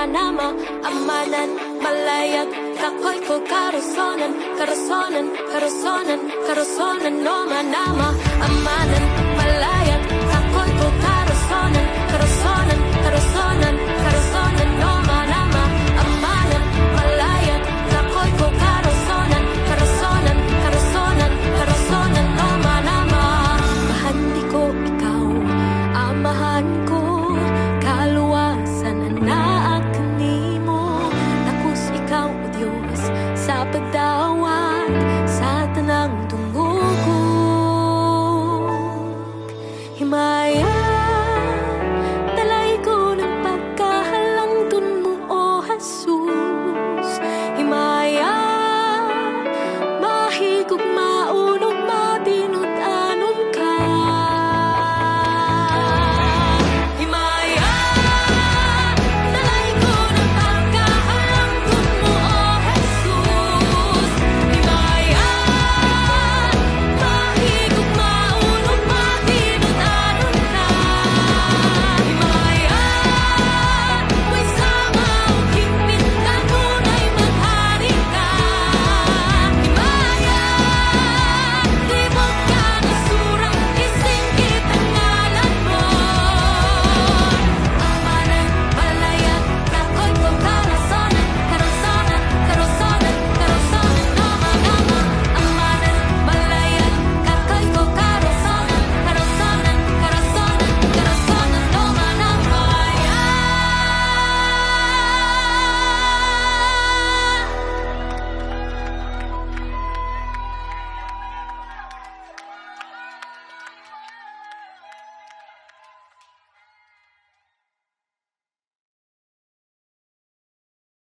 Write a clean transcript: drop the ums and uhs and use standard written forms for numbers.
nama amanan malayag kakoy ko karusonan karusonan karusonan karusonan no manama amanan malayag kakoy ko karusonan karusonan karusonan karusonan no manama amanan malayag kakoy ko karusonan karusonan karusonan karusonan no manama mahandi ko ikaw amahan ko kaluwasan na akin nimo nakus ikaw o Diyos sa pagdaw